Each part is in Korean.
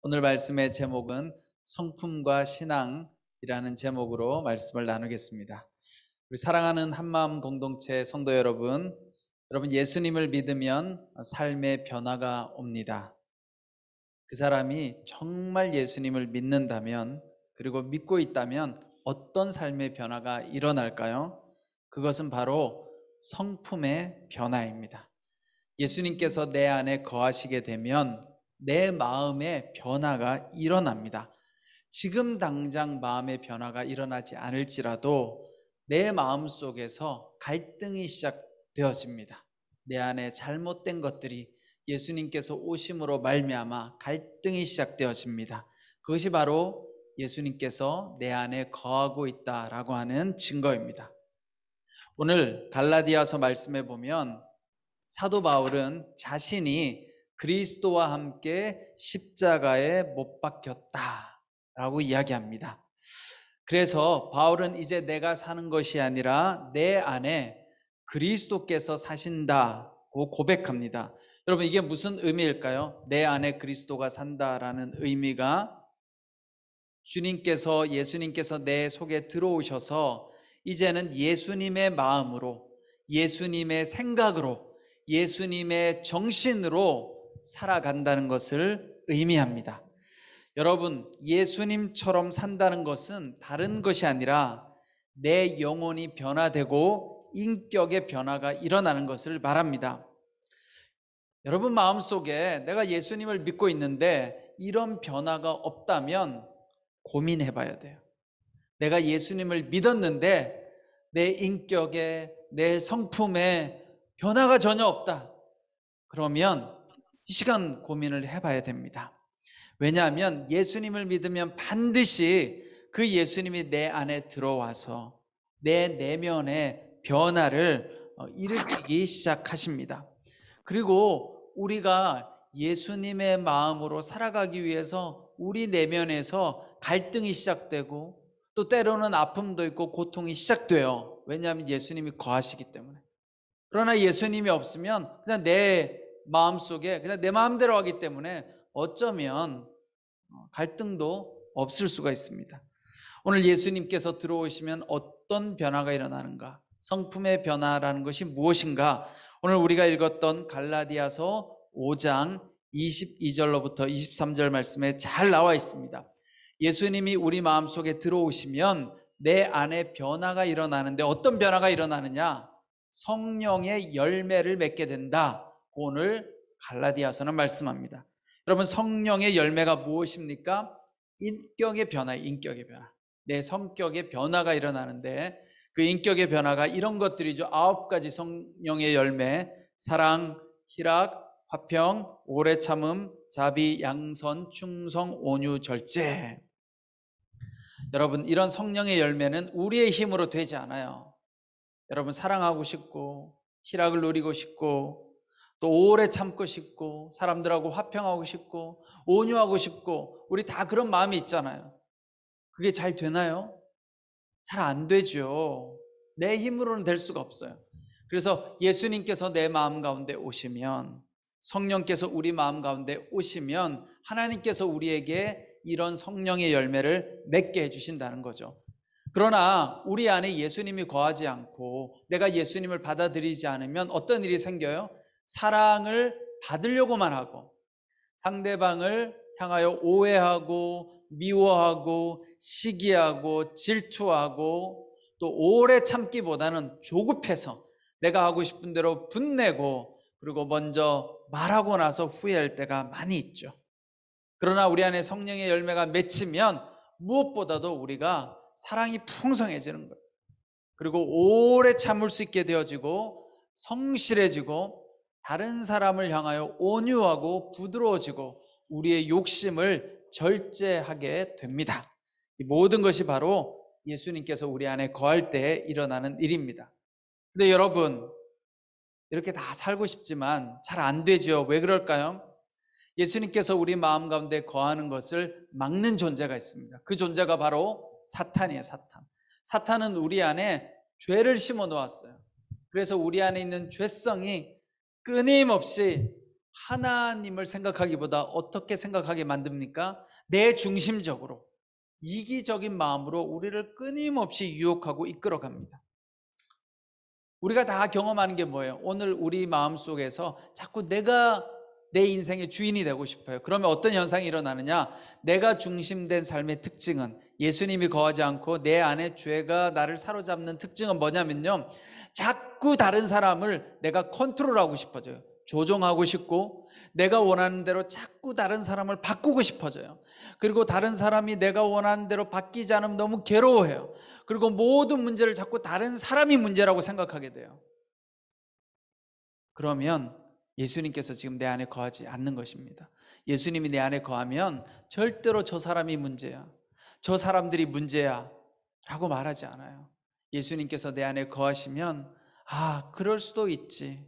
오늘 말씀의 제목은 성품과 신앙이라는 제목으로 말씀을 나누겠습니다. 우리 사랑하는 한마음 공동체 성도 여러분, 예수님을 믿으면 삶의 변화가 옵니다. 그 사람이 정말 예수님을 믿는다면, 그리고 믿고 있다면 어떤 삶의 변화가 일어날까요? 그것은 바로 성품의 변화입니다. 예수님께서 내 안에 거하시게 되면 내 마음의 변화가 일어납니다. 지금 당장 마음의 변화가 일어나지 않을지라도 내 마음 속에서 갈등이 시작되어집니다. 내 안에 잘못된 것들이 예수님께서 오심으로 말미암아 갈등이 시작되어집니다. 그것이 바로 예수님께서 내 안에 거하고 있다라고 하는 증거입니다. 오늘 갈라디아서 말씀에 보면 사도 바울은 자신이 그리스도와 함께 십자가에 못 박혔다라고 이야기합니다. 그래서 바울은 이제 내가 사는 것이 아니라 내 안에 그리스도께서 사신다고 고백합니다. 여러분, 이게 무슨 의미일까요? 내 안에 그리스도가 산다라는 의미가 예수님께서 내 속에 들어오셔서 이제는 예수님의 마음으로, 예수님의 생각으로, 예수님의 정신으로 살아간다는 것을 의미합니다. 여러분, 예수님처럼 산다는 것은 다른 것이 아니라 내 영혼이 변화되고 인격의 변화가 일어나는 것을 말합니다. 여러분 마음속에 내가 예수님을 믿고 있는데 이런 변화가 없다면 고민해 봐야 돼요. 내가 예수님을 믿었는데 내 인격에, 내 성품에 변화가 전혀 없다. 그러면 이 시간 고민을 해봐야 됩니다. 왜냐하면 예수님을 믿으면 반드시 그 예수님이 내 안에 들어와서 내 내면의 변화를 일으키기 시작하십니다. 그리고 우리가 예수님의 마음으로 살아가기 위해서 우리 내면에서 갈등이 시작되고 또 때로는 아픔도 있고 고통이 시작돼요. 왜냐하면 예수님이 거하시기 때문에. 그러나 예수님이 없으면 그냥 내 마음속에 그냥 내 마음대로 하기 때문에 어쩌면 갈등도 없을 수가 있습니다. 오늘 예수님께서 들어오시면 어떤 변화가 일어나는가? 성품의 변화라는 것이 무엇인가? 오늘 우리가 읽었던 갈라디아서 5장 22절로부터 23절 말씀에 잘 나와 있습니다. 예수님이 우리 마음속에 들어오시면 내 안에 변화가 일어나는데 어떤 변화가 일어나느냐? 성령의 열매를 맺게 된다. 오늘 갈라디아서는 말씀합니다. 여러분, 성령의 열매가 무엇입니까? 인격의 변화, 인격의 변화. 내 성격의 변화가 일어나는데 그 인격의 변화가 이런 것들이죠. 9가지 성령의 열매: 사랑, 희락, 화평, 오래 참음, 자비, 양선, 충성, 온유, 절제. 여러분, 이런 성령의 열매는 우리의 힘으로 되지 않아요. 여러분, 사랑하고 싶고 희락을 누리고 싶고 또 오래 참고 싶고 사람들하고 화평하고 싶고 온유하고 싶고 우리 다 그런 마음이 있잖아요. 그게 잘 되나요? 잘 안 되죠. 내 힘으로는 될 수가 없어요. 그래서 예수님께서 내 마음 가운데 오시면, 성령께서 우리 마음 가운데 오시면 하나님께서 우리에게 이런 성령의 열매를 맺게 해주신다는 거죠. 그러나 우리 안에 예수님이 거하지 않고 내가 예수님을 받아들이지 않으면 어떤 일이 생겨요? 사랑을 받으려고만 하고 상대방을 향하여 오해하고 미워하고 시기하고 질투하고 또 오래 참기보다는 조급해서 내가 하고 싶은 대로 분내고 그리고 먼저 말하고 나서 후회할 때가 많이 있죠. 그러나 우리 안에 성령의 열매가 맺히면 무엇보다도 우리가 사랑이 풍성해지는 거예요. 그리고 오래 참을 수 있게 되어지고 성실해지고 다른 사람을 향하여 온유하고 부드러워지고 우리의 욕심을 절제하게 됩니다. 이 모든 것이 바로 예수님께서 우리 안에 거할 때 일어나는 일입니다. 근데 여러분, 이렇게 다 살고 싶지만 잘 안 되죠. 왜 그럴까요? 예수님께서 우리 마음 가운데 거하는 것을 막는 존재가 있습니다. 그 존재가 바로 사탄이에요. 사탄은 우리 안에 죄를 심어 놓았어요. 그래서 우리 안에 있는 죄성이 끊임없이 하나님을 생각하기보다 어떻게 생각하게 만듭니까? 내 중심적으로, 이기적인 마음으로 우리를 끊임없이 유혹하고 이끌어갑니다. 우리가 다 경험하는 게 뭐예요? 오늘 우리 마음속에서 자꾸 내가 내 인생의 주인이 되고 싶어요. 그러면 어떤 현상이 일어나느냐? 내가 중심된 삶의 특징은, 예수님이 거하지 않고 내 안에 죄가 나를 사로잡는 특징은 뭐냐면요, 자꾸 다른 사람을 내가 컨트롤하고 싶어져요. 조종하고 싶고, 내가 원하는 대로 자꾸 다른 사람을 바꾸고 싶어져요. 그리고 다른 사람이 내가 원하는 대로 바뀌지 않으면 너무 괴로워해요. 그리고 모든 문제를 자꾸 다른 사람이 문제라고 생각하게 돼요. 그러면 예수님께서 지금 내 안에 거하지 않는 것입니다. 예수님이 내 안에 거하면 절대로 저 사람이 문제야, 저 사람들이 문제야 라고 말하지 않아요. 예수님께서 내 안에 거하시면, 아, 그럴 수도 있지,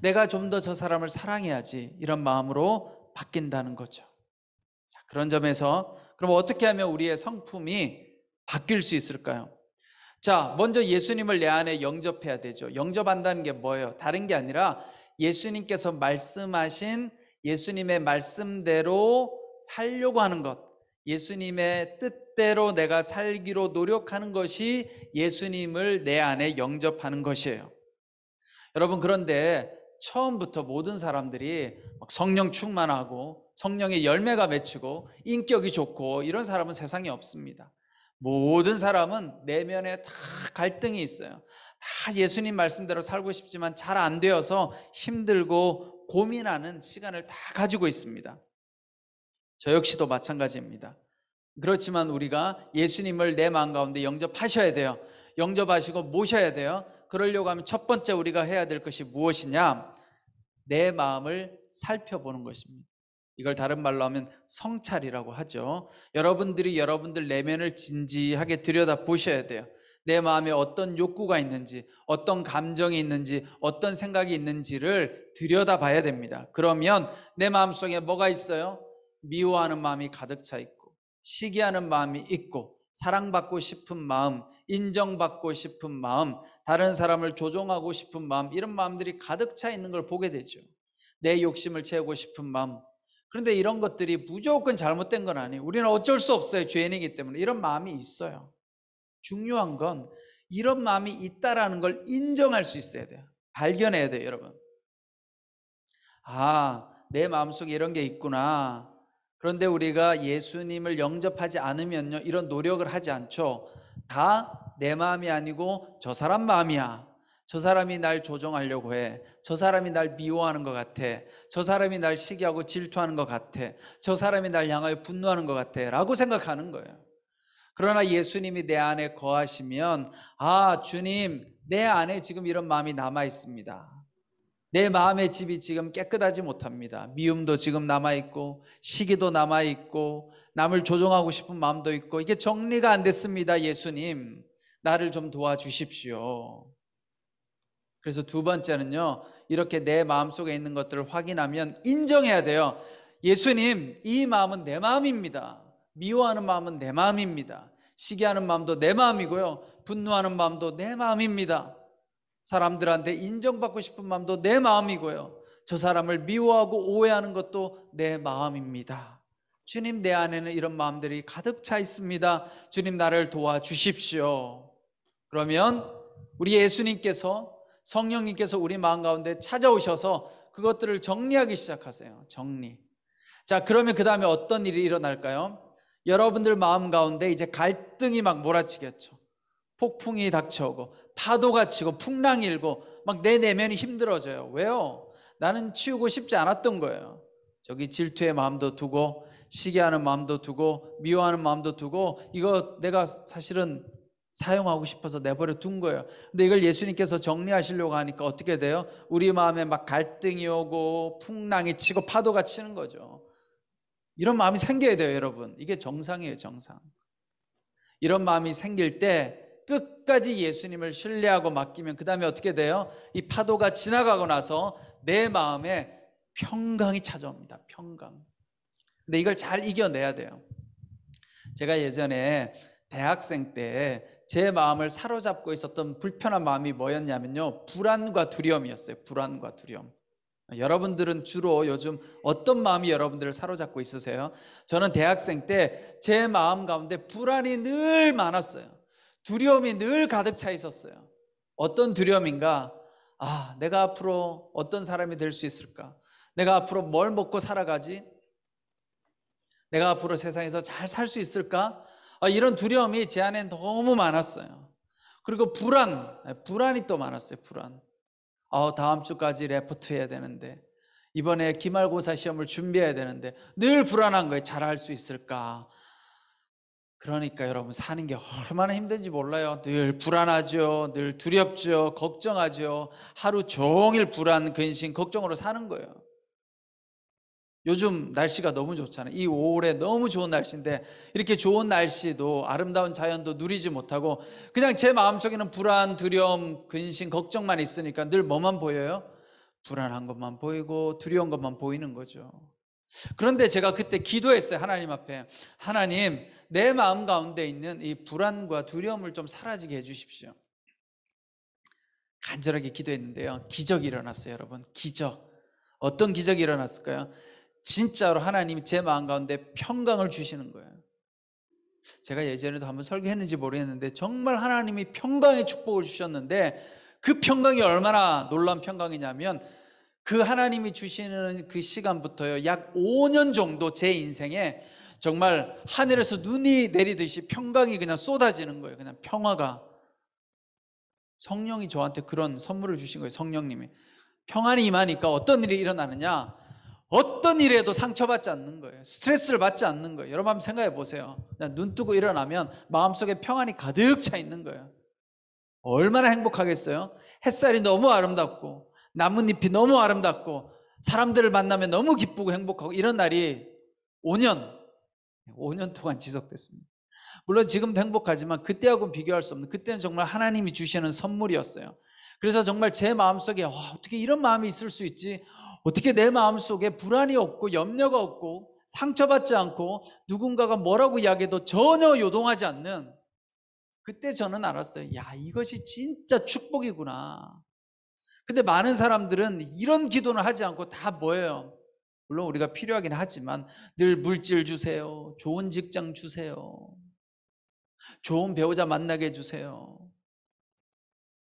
내가 좀 더 저 사람을 사랑해야지, 이런 마음으로 바뀐다는 거죠. 자, 그런 점에서 그럼 어떻게 하면 우리의 성품이 바뀔 수 있을까요? 자, 먼저 예수님을 내 안에 영접해야 되죠. 영접한다는 게 뭐예요? 다른 게 아니라 예수님께서 말씀하신 예수님의 말씀대로 살려고 하는 것, 예수님의 뜻대로 내가 살기로 노력하는 것이 예수님을 내 안에 영접하는 것이에요. 여러분, 그런데 처음부터 모든 사람들이 성령 충만하고 성령의 열매가 맺히고 인격이 좋고 이런 사람은 세상에 없습니다. 모든 사람은 내면에 다 갈등이 있어요. 다 예수님 말씀대로 살고 싶지만 잘 안 되어서 힘들고 고민하는 시간을 다 가지고 있습니다. 저 역시도 마찬가지입니다. 그렇지만 우리가 예수님을 내 마음 가운데 영접하셔야 돼요. 영접하시고 모셔야 돼요. 그러려고 하면 첫 번째 우리가 해야 될 것이 무엇이냐? 내 마음을 살펴보는 것입니다. 이걸 다른 말로 하면 성찰이라고 하죠. 여러분들이 여러분들 내면을 진지하게 들여다 보셔야 돼요. 내 마음에 어떤 욕구가 있는지, 어떤 감정이 있는지, 어떤 생각이 있는지를 들여다 봐야 됩니다. 그러면 내 마음속에 뭐가 있어요? 미워하는 마음이 가득 차 있고, 시기하는 마음이 있고, 사랑받고 싶은 마음, 인정받고 싶은 마음, 다른 사람을 조종하고 싶은 마음, 이런 마음들이 가득 차 있는 걸 보게 되죠. 내 욕심을 채우고 싶은 마음. 그런데 이런 것들이 무조건 잘못된 건 아니에요. 우리는 어쩔 수 없어요. 죄인이기 때문에 이런 마음이 있어요. 중요한 건 이런 마음이 있다라는 걸 인정할 수 있어야 돼요. 발견해야 돼요, 여러분. 아, 내 마음속에 이런 게 있구나. 그런데 우리가 예수님을 영접하지 않으면요, 이런 노력을 하지 않죠. 다 내 마음이 아니고 저 사람 마음이야. 저 사람이 날 조종하려고 해. 저 사람이 날 미워하는 것 같아. 저 사람이 날 시기하고 질투하는 것 같아. 저 사람이 날 향하여 분노하는 것 같아 라고 생각하는 거예요. 그러나 예수님이 내 안에 거하시면, 아, 주님, 내 안에 지금 이런 마음이 남아 있습니다. 내 마음의 집이 지금 깨끗하지 못합니다. 미움도 지금 남아있고, 시기도 남아있고, 남을 조종하고 싶은 마음도 있고, 이게 정리가 안 됐습니다. 예수님, 나를 좀 도와주십시오. 그래서 두 번째는요, 이렇게 내 마음속에 있는 것들을 확인하면 인정해야 돼요. 예수님, 이 마음은 내 마음입니다. 미워하는 마음은 내 마음입니다. 시기하는 마음도 내 마음이고요, 분노하는 마음도 내 마음입니다. 사람들한테 인정받고 싶은 마음도 내 마음이고요, 저 사람을 미워하고 오해하는 것도 내 마음입니다. 주님, 내 안에는 이런 마음들이 가득 차 있습니다. 주님, 나를 도와주십시오. 그러면 우리 예수님께서, 성령님께서 우리 마음 가운데 찾아오셔서 그것들을 정리하기 시작하세요. 정리. 자, 그러면 그 다음에 어떤 일이 일어날까요? 여러분들 마음 가운데 이제 갈등이 막 몰아치겠죠. 폭풍이 닥쳐오고 파도가 치고 풍랑이 일고 막 내 내면이 힘들어져요. 왜요? 나는 치우고 싶지 않았던 거예요. 저기 질투의 마음도 두고, 시기하는 마음도 두고, 미워하는 마음도 두고, 이거 내가 사실은 사용하고 싶어서 내버려 둔 거예요. 근데 이걸 예수님께서 정리하시려고 하니까 어떻게 돼요? 우리 마음에 막 갈등이 오고 풍랑이 치고 파도가 치는 거죠. 이런 마음이 생겨야 돼요, 여러분. 이게 정상이에요, 정상. 이런 마음이 생길 때 끝까지 예수님을 신뢰하고 맡기면 그 다음에 어떻게 돼요? 이 파도가 지나가고 나서 내 마음에 평강이 찾아옵니다. 평강. 근데 이걸 잘 이겨내야 돼요. 제가 예전에 대학생 때 제 마음을 사로잡고 있었던 불편한 마음이 뭐였냐면요, 불안과 두려움이었어요. 불안과 두려움. 여러분들은 주로 요즘 어떤 마음이 여러분들을 사로잡고 있으세요? 저는 대학생 때 제 마음 가운데 불안이 늘 많았어요. 두려움이 늘 가득 차 있었어요. 어떤 두려움인가? 내가 앞으로 어떤 사람이 될 수 있을까? 내가 앞으로 뭘 먹고 살아가지? 내가 앞으로 세상에서 잘 살 수 있을까? 이런 두려움이 제 안에 너무 많았어요. 그리고 불안이 또 많았어요. 불안. 다음 주까지 레포트 해야 되는데, 이번에 기말고사 시험을 준비해야 되는데 늘 불안한 거예요. 잘할 수 있을까? 그러니까 여러분, 사는 게 얼마나 힘든지 몰라요. 늘 불안하죠. 늘 두렵죠. 걱정하죠. 하루 종일 불안, 근심, 걱정으로 사는 거예요. 요즘 날씨가 너무 좋잖아요. 이 5월에 너무 좋은 날씨인데 이렇게 좋은 날씨도, 아름다운 자연도 누리지 못하고 그냥 제 마음속에는 불안, 두려움, 근심, 걱정만 있으니까 늘 뭐만 보여요? 불안한 것만 보이고 두려운 것만 보이는 거죠. 그런데 제가 그때 기도했어요. 하나님 앞에. 하나님, 내 마음 가운데 있는 이 불안과 두려움을 좀 사라지게 해주십시오. 간절하게 기도했는데요, 기적이 일어났어요. 여러분, 기적. 어떤 기적이 일어났을까요? 진짜로 하나님이 제 마음 가운데 평강을 주시는 거예요. 제가 예전에도 한번 설교했는지 모르겠는데 정말 하나님이 평강의 축복을 주셨는데, 그 평강이 얼마나 놀라운 평강이냐면, 그 하나님이 주시는 그 시간부터요, 약 5년 정도 제 인생에 정말 하늘에서 눈이 내리듯이 평강이 그냥 쏟아지는 거예요. 그냥 평화가. 성령이 저한테 그런 선물을 주신 거예요. 성령님이. 평안이 임하니까 어떤 일이 일어나느냐, 어떤 일에도 상처받지 않는 거예요. 스트레스를 받지 않는 거예요. 여러분 한번 생각해 보세요. 그냥 눈 뜨고 일어나면 마음속에 평안이 가득 차 있는 거예요. 얼마나 행복하겠어요? 햇살이 너무 아름답고 나뭇잎이 너무 아름답고 사람들을 만나면 너무 기쁘고 행복하고, 이런 날이 5년 동안 지속됐습니다. 물론 지금도 행복하지만 그때하고는 비교할 수 없는, 그때는 정말 하나님이 주시는 선물이었어요. 그래서 정말 제 마음속에 어떻게 이런 마음이 있을 수 있지? 어떻게 내 마음속에 불안이 없고 염려가 없고 상처받지 않고 누군가가 뭐라고 이야기해도 전혀 요동하지 않는, 그때 저는 알았어요. 이것이 진짜 축복이구나. 근데 많은 사람들은 이런 기도는 하지 않고 다 뭐예요? 물론 우리가 필요하긴 하지만 늘 물질 주세요, 좋은 직장 주세요, 좋은 배우자 만나게 해주세요.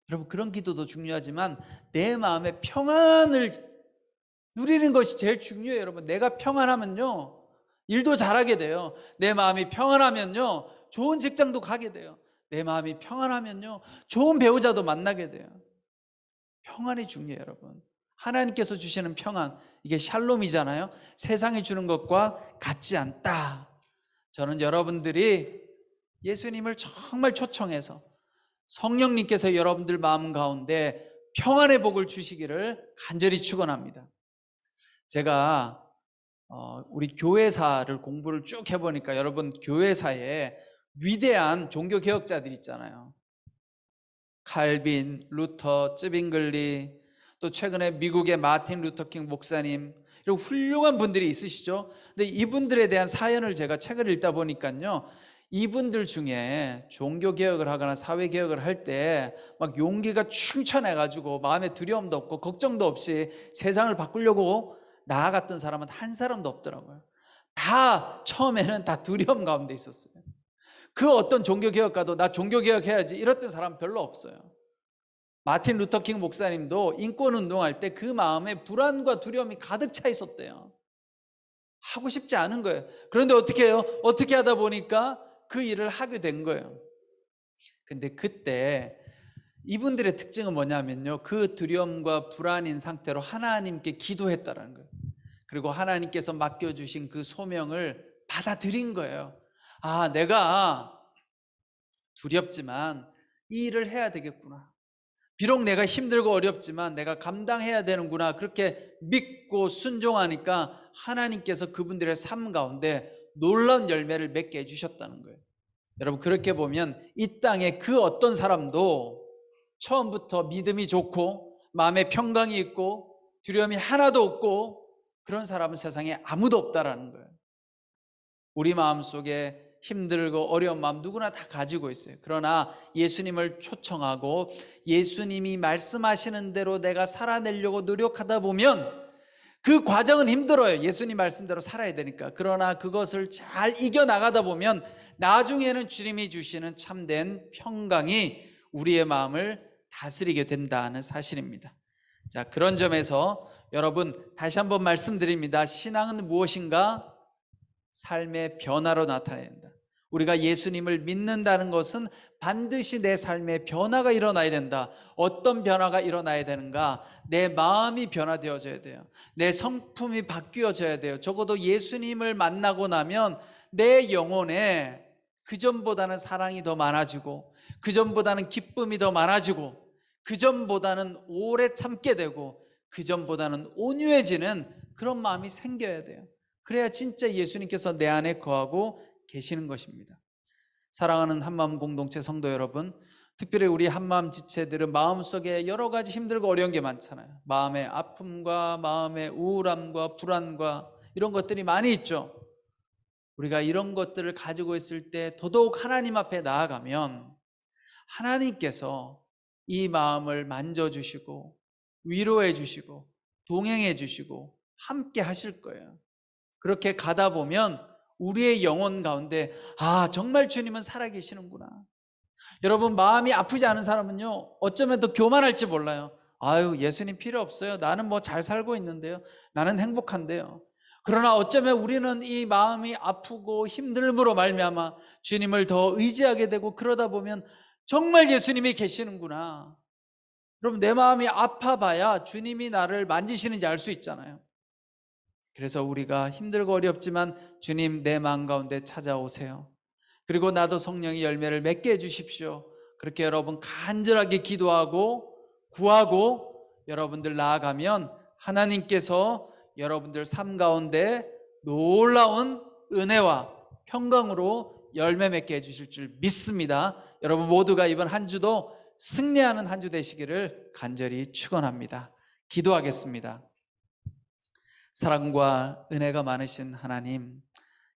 여러분, 그런 기도도 중요하지만 내 마음의 평안을 누리는 것이 제일 중요해요. 여러분, 내가 평안하면요 일도 잘하게 돼요. 내 마음이 평안하면요 좋은 직장도 가게 돼요. 내 마음이 평안하면요 좋은 배우자도 만나게 돼요. 평안이 중요해요. 여러분, 하나님께서 주시는 평안, 이게 샬롬이잖아요. 세상이 주는 것과 같지 않다. 저는 여러분들이 예수님을 정말 초청해서 성령님께서 여러분들 마음 가운데 평안의 복을 주시기를 간절히 축원합니다. 제가 우리 교회사를 공부를 쭉 해보니까, 여러분, 교회사에 위대한 종교개혁자들 있잖아요. 칼빈, 루터, 쯔빙글리, 또 최근에 미국의 마틴 루터킹 목사님, 이런 훌륭한 분들이 있으시죠. 근데 이분들에 대한 사연을 제가 책을 읽다 보니까요, 이분들 중에 종교개혁을 하거나 사회개혁을 할 때 막 용기가 충천해가지고 마음에 두려움도 없고 걱정도 없이 세상을 바꾸려고 나아갔던 사람은 한 사람도 없더라고요. 다 처음에는 다 두려움 가운데 있었어요. 그 어떤 종교개혁가도 나 종교개혁해야지 이랬던 사람 별로 없어요. 마틴 루터킹 목사님도 인권운동할 때 그 마음에 불안과 두려움이 가득 차 있었대요. 하고 싶지 않은 거예요. 그런데 어떻게 해요? 어떻게 하다 보니까 그 일을 하게 된 거예요. 근데 그때 이분들의 특징은 뭐냐면요, 그 두려움과 불안인 상태로 하나님께 기도했다라는 거예요. 그리고 하나님께서 맡겨주신 그 소명을 받아들인 거예요. 내가 두렵지만 이 일을 해야 되겠구나. 비록 내가 힘들고 어렵지만 내가 감당해야 되는구나. 그렇게 믿고 순종하니까 하나님께서 그분들의 삶 가운데 놀라운 열매를 맺게 해주셨다는 거예요. 여러분, 그렇게 보면 이 땅에 그 어떤 사람도 처음부터 믿음이 좋고 마음에 평강이 있고 두려움이 하나도 없고 그런 사람은 세상에 아무도 없다라는 거예요. 우리 마음속에 힘들고 어려운 마음 누구나 다 가지고 있어요. 그러나 예수님을 초청하고 예수님이 말씀하시는 대로 내가 살아내려고 노력하다 보면 그 과정은 힘들어요. 예수님 말씀대로 살아야 되니까. 그러나 그것을 잘 이겨나가다 보면 나중에는 주님이 주시는 참된 평강이 우리의 마음을 다스리게 된다는 사실입니다. 자, 그런 점에서 여러분 다시 한번 말씀드립니다. 신앙은 무엇인가? 삶의 변화로 나타나야 된다. 우리가 예수님을 믿는다는 것은 반드시 내 삶의 변화가 일어나야 된다. 어떤 변화가 일어나야 되는가? 내 마음이 변화되어져야 돼요. 내 성품이 바뀌어져야 돼요. 적어도 예수님을 만나고 나면 내 영혼에 그전보다는 사랑이 더 많아지고, 그전보다는 기쁨이 더 많아지고, 그전보다는 오래 참게 되고, 그전보다는 온유해지는 그런 마음이 생겨야 돼요. 그래야 진짜 예수님께서 내 안에 거하고 계시는 것입니다. 사랑하는 한마음 공동체 성도 여러분, 특별히 우리 한마음 지체들은 마음속에 여러 가지 힘들고 어려운 게 많잖아요. 마음의 아픔과 마음의 우울함과 불안과 이런 것들이 많이 있죠. 우리가 이런 것들을 가지고 있을 때 더더욱 하나님 앞에 나아가면 하나님께서 이 마음을 만져주시고 위로해 주시고 동행해 주시고 함께 하실 거예요. 그렇게 가다 보면 우리의 영혼 가운데 정말 주님은 살아계시는구나. 여러분, 마음이 아프지 않은 사람은요, 어쩌면 더 교만할지 몰라요. 예수님 필요 없어요. 나는 뭐 잘 살고 있는데요. 나는 행복한데요. 그러나 어쩌면 우리는 이 마음이 아프고 힘듦으로 말미암아 주님을 더 의지하게 되고, 그러다 보면 정말 예수님이 계시는구나. 그럼 내 마음이 아파봐야 주님이 나를 만지시는지 알 수 있잖아요. 그래서 우리가 힘들고 어렵지만 주님 내 마음 가운데 찾아오세요. 그리고 나도 성령의 열매를 맺게 해주십시오. 그렇게 여러분 간절하게 기도하고 구하고 여러분들 나아가면 하나님께서 여러분들 삶 가운데 놀라운 은혜와 평강으로 열매 맺게 해주실 줄 믿습니다. 여러분 모두가 이번 한 주도 승리하는 한 주 되시기를 간절히 축원합니다. 기도하겠습니다. 사랑과 은혜가 많으신 하나님,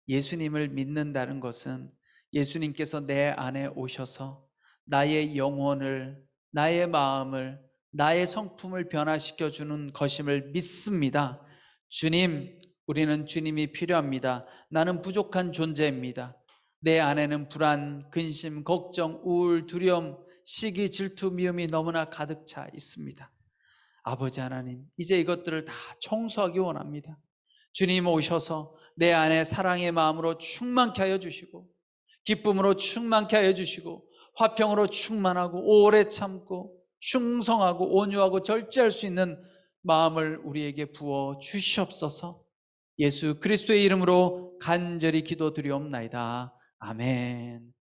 예수님을 믿는다는 것은 예수님께서 내 안에 오셔서 나의 영혼을, 나의 마음을, 나의 성품을 변화시켜 주는 것임을 믿습니다. 주님, 우리는 주님이 필요합니다. 나는 부족한 존재입니다. 내 안에는 불안, 근심, 걱정, 우울, 두려움, 시기, 질투, 미움이 너무나 가득 차 있습니다. 아버지 하나님, 이제 이것들을 다 청소하기 원합니다. 주님 오셔서 내 안에 사랑의 마음으로 충만케 하여 주시고, 기쁨으로 충만케 하여 주시고, 화평으로 충만하고 오래 참고 충성하고 온유하고 절제할 수 있는 마음을 우리에게 부어 주시옵소서. 예수 그리스도의 이름으로 간절히 기도드리옵나이다. 아멘.